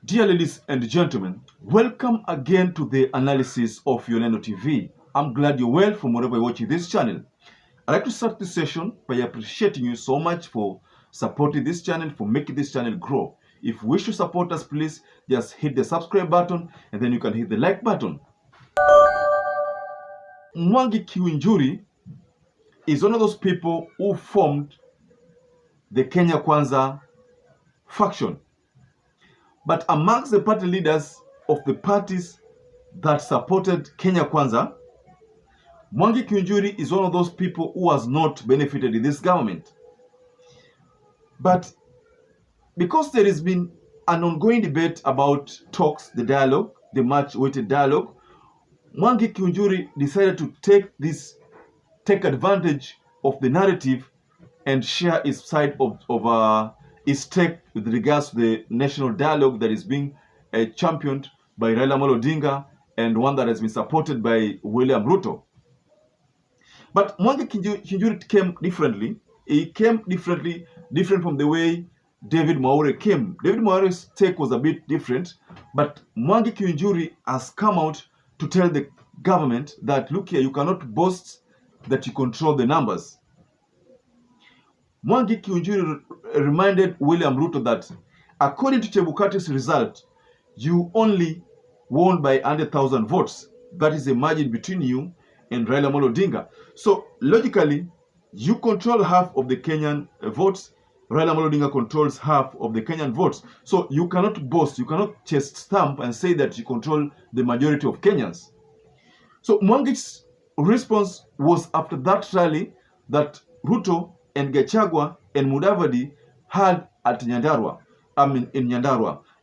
Dear ladies and gentlemen, welcome again to the analysis of YOLENO TV. I'm glad you're well from wherever you're watching this channel. I'd like to start this session by appreciating you so much for supporting this channel, for making this channel grow. If you wish to support us, please just hit the subscribe button and then you can hit the like button. MWANGI KIUNJURI is one of those people who formed the Kenya Kwanza faction. But amongst the party leaders of the parties that supported Kenya Kwanza, MWANGI KIUNJURI is one of those people who has not benefited in this government. But because there has been an ongoing debate about talks, the dialogue, the much-awaited dialogue, MWANGI KIUNJURI decided to take advantage of the narrative and share his side of his take with regards to the national dialogue that is being championed by Raila Amolo Odinga and one that has been supported by William Ruto. But MWANGI KIUNJURI came differently. He came different from the way David Mwaure came. David Mwaure's take was a bit different, but MWANGI KIUNJURI has come out to tell the government that, look here, you cannot boast that you control the numbers. MWANGI KIUNJURI reminded William Ruto that according to Chebukati's result, you only won by 100,000 votes. That is a margin between you and Raila Amolo Odinga. So logically, you control half of the Kenyan votes. Raila Amolo Odinga controls half of the Kenyan votes. So you cannot boast, you cannot chest stamp and say that you control the majority of Kenyans. So MWANGI's response was after that rally that Ruto and Gachagua and Mudavadi had at in Nyandarua.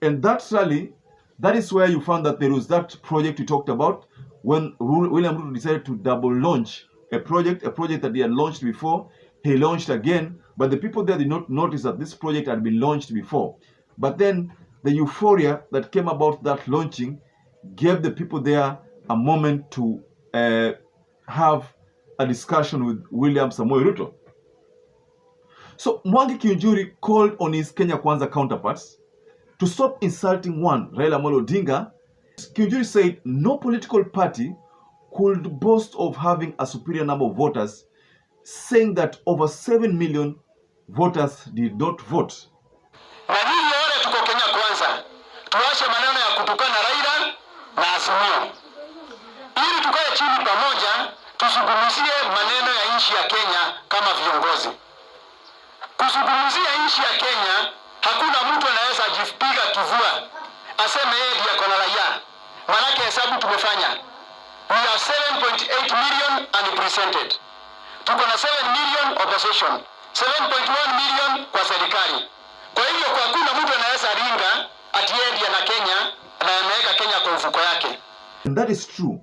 And that rally, that is where you found that there was that project we talked about when William Ruto decided to double launch a project that he had launched before. He launched again, but the people there did not notice that this project had been launched before. But then the euphoria that came about that launching gave the people there a moment to have a discussion with William Samoei Ruto. So MWANGI KIUNJURI called on his Kenya Kwanza counterparts to stop insulting Raila Amolo Odinga. KIUNJURI said no political party could boast of having a superior number of voters, saying that over 7 million voters did not vote. Na hii leo tuko Kenya Kwanza, tuache maneno ya kutukana Raila na Azimio, ili tukae chini pamoja tusungumzie maneno ya nchi ya Kenya kama viongozi. Kusungumzia nchi ya Kenya, hakuna mtu anaweza jipiga kifua aseme yeye ndiye kona raia. Manake hesabu tumefanya. We have 7.8 million unrepresented. Tuko na 7 million opposition, 7.1 million kwa serikali. Kwa hivyo kwa hakuna mtu anaweza ringa ati yeye ndiye na Kenya na ameweka Kenya kwa mfuko yake. And that is true.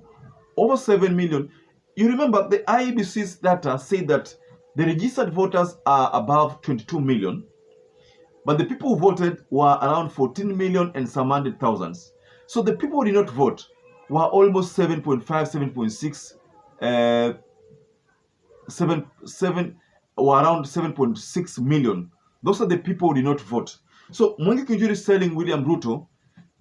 Over 7 million. You remember the IEBC's data say that the registered voters are above 22 million, but the people who voted were around 14 million and some 100,000. So the people who did not vote were almost 7.5, 7.6, or around 7.6 million. Those are the people who did not vote. So MWANGI KIUNJURI is telling William Ruto,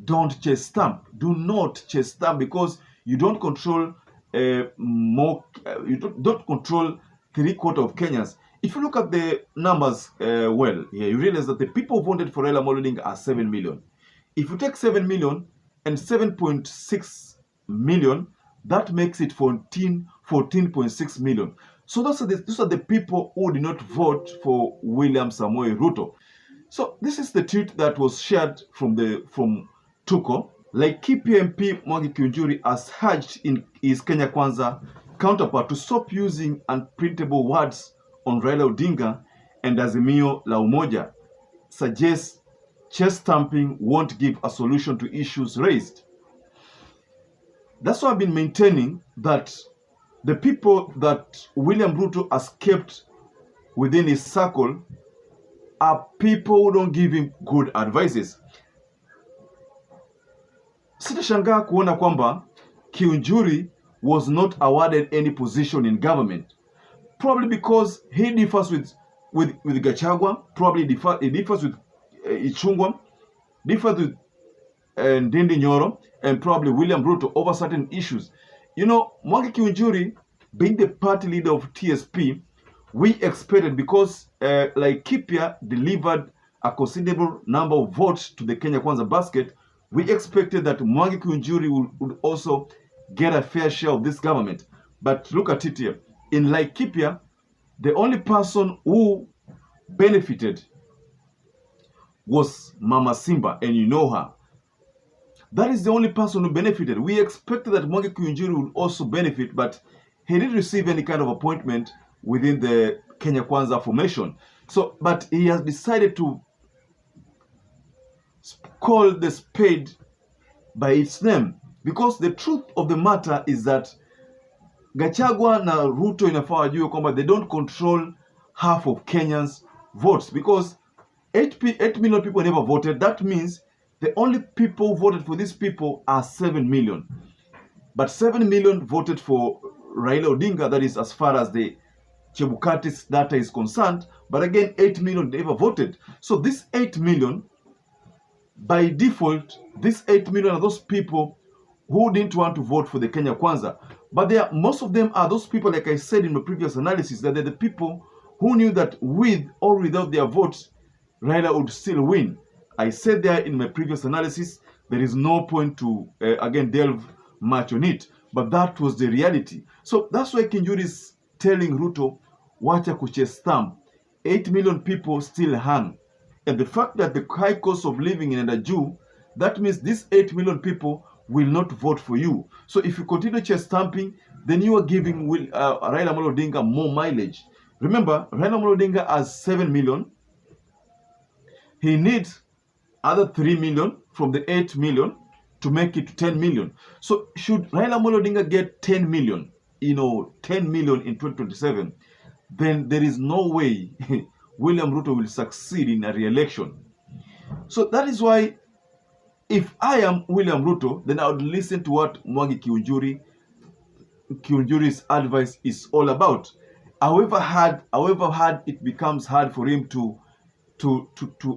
don't chase stamp. Do not chase stamp because you don't control don't control 3/4 of Kenyans. If you look at the numbers well, you realize that the people who voted for Raila Amolo Odinga are 7 million. If you take 7 million and 7.6 million, that makes it 14.6 million. So those are the people who did not vote for William Samoei Ruto. So this is the tweet that was shared from Tuko. Like KPMP, MWANGI KIUNJURI has urged in his Kenya Kwanza counterpart to stop using unprintable words on Raila Odinga and Azimio la Umoja, suggests chest stamping won't give a solution to issues raised. That's why I've been maintaining that the people that William Ruto has kept within his circle are people who don't give him good advices. Sitashangaa kuona kwamba KIUNJURI was not awarded any position in government, probably because he differs with Gachagua, probably he differs with Ichung'wah, differs with Ndindi Nyoro and probably William Ruto over certain issues. You know, Mwangi KIUNJURI, being the party leader of TSP, we expected, because Laikipia delivered a considerable number of votes to the Kenya Kwanza basket, we expected that Mwangi KIUNJURI would also get a fair share of this government. But look at it here. In Laikipia, the only person who benefited was Mama Simba, and you know her. That is the only person who benefited. We expected that Mwangi KIUNJURI would also benefit, but he didn't receive any kind of appointment within the Kenya Kwanza formation. So, but he has decided to call the spade by its name, because the truth of the matter is that Gachagua na Ruto inafaa wajue kwamba they don't control half of Kenyans' votes, because 8 million people never voted. That means the only people who voted for these people are 7 million. But 7 million voted for Raila Odinga, that is as far as the Chebukati's data is concerned. But again, 8 million never voted. So this 8 million, by default, these 8 million are those people who didn't want to vote for the Kenya Kwanza. But most of them are those people, like I said in my previous analysis, that they're the people who knew that with or without their votes, Raila would still win. I said there in my previous analysis, there is no point to, again, delve much on it. But that was the reality. So that's why KIUNJURI is telling Ruto, wacha kuchase thumb. 8 million people still hang. And the fact that the high cost of living in Ndaju, that means these 8 million people will not vote for you. So if you continue chase thumping, then you are giving Raila Amolo Odinga more mileage. Remember, Raila Amolo Odinga has 7 million. He needs other 3 million from the 8 million to make it 10 million. So should Raila Amolo Odinga get 10 million, 10 million in 2027, then there is no way William Ruto will succeed in a re-election. So that is why, if I am William Ruto, then I would listen to what Mwangi KIUNJURI's advice is all about. However hard it becomes hard for him to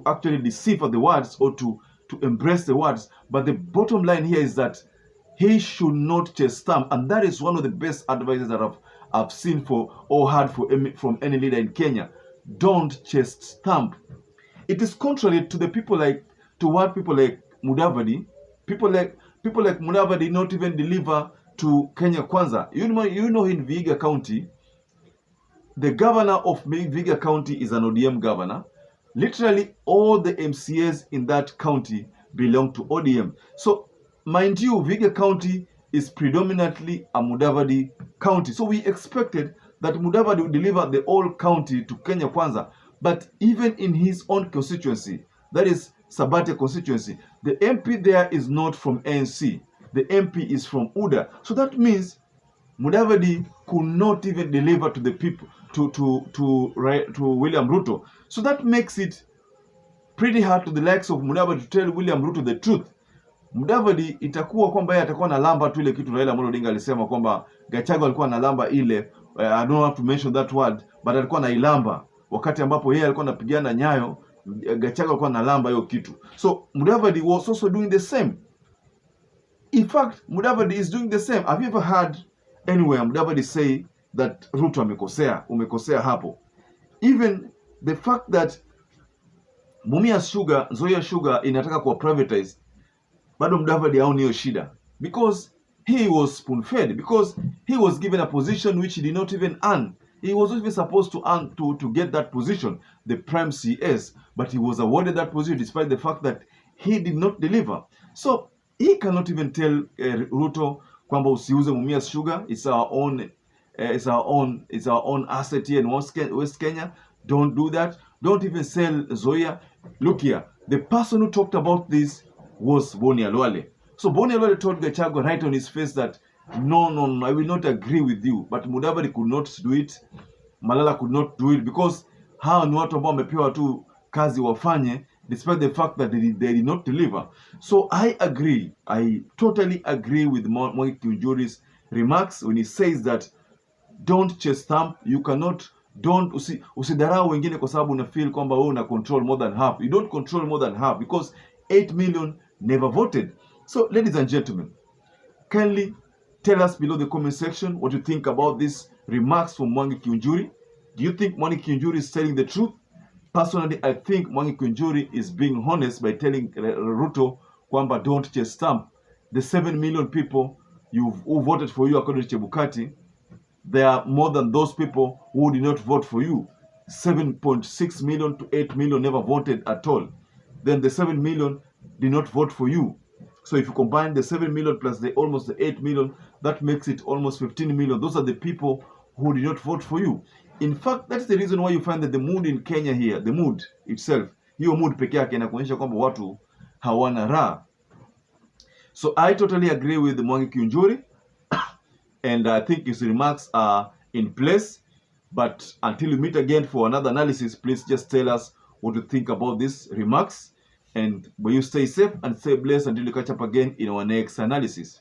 actually decipher the words or to embrace the words. But the bottom line here is that he should not chase thumb, and that is one of the best advices that I've seen or heard from any leader in Kenya. Don't chase thumb. It is contrary to what people like Mudavadi, people like Mudavadi not even deliver to Kenya Kwanza. You know in Vihiga County, the governor of Vihiga County is an ODM governor. Literally all the MCAs in that county belong to ODM. So mind you, Vihiga County is predominantly a Mudavadi county. So we expected that Mudavadi would deliver the whole county to Kenya Kwanza. But even in his own constituency, that is Sabatia constituency, the MP there is not from ANC. The MP is from UDA. So that means Mudavadi could not even deliver to the people, to William Ruto. So that makes it pretty hard to the likes of Mudavadi to tell William Ruto the truth. Mudavadi itakuwa kwamba yeye atakuwa na lamba tu ile kitu Raila Amolo Odinga alisema kwamba Gachagua alikuwa na lamba ile, I don't have to mention that word, but alikuwa na ilamba wakati ambapo yeye alikuwa anapigana Nyayo, Gachagua alikuwa na lamba hiyo kitu. So Mudavadi was also doing the same. In fact, Mudavadi is doing the same. Have you ever heard anywhere Mudavadi say that Ruto umekosea hapo? Even the fact that Nzoia Sugar inataka kuwa privatize, bado Mudavadi haoni hiyo shida, because he was spoon-fed, because he was given a position which he did not even earn. He was not even supposed to earn to get that position, the prime CS, but he was awarded that position despite the fact that he did not deliver. So he cannot even tell Ruto kwamba usiuze Mumias Sugar, it's our own asset here in West Kenya. Don't do that. Don't even sell Nzoia. Look here, the person who talked about this was Boni Alwale. So Boni Alwale told Gachagua right on his face that no, I will not agree with you. But Mudavadi could not do it. Malala could not do it, because hao ni watu ambao wamepewa tu kazi wafanye, despite the fact that they did not deliver. So I totally agree with Mwangi KIUNJURI's remarks when he says that don't chase thumb. You cannot, usidharau wengine kwa sababu una feel kwamba wewe una control more than half. You don't control more than half, because 8 million never voted. So, ladies and gentlemen, kindly tell us below the comment section what you think about these remarks from Mwangi KIUNJURI. Do you think Mwangi KIUNJURI is telling the truth? Personally, I think Mwangi KIUNJURI is being honest by telling Ruto kwamba don't just stamp. The 7 million people who voted for you according to Chebukati, there are more than those people who did not vote for you. 7.6 million to 8 million never voted at all. Then the 7 million did not vote for you. So if you combine the 7 million plus the almost the 8 million, that makes it almost 15 million. Those are the people who did not vote for you. In fact, that's the reason why you find that the mood in Kenya here, the mood itself, hiyo mood peke yake inakuonyesha kwamba watu hawana raha. So I totally agree with Mwangi KIUNJURI, and I think his remarks are in place. But until we meet again for another analysis, please just tell us what you think about these remarks. And may you stay safe and stay blessed until we catch up again in our next analysis.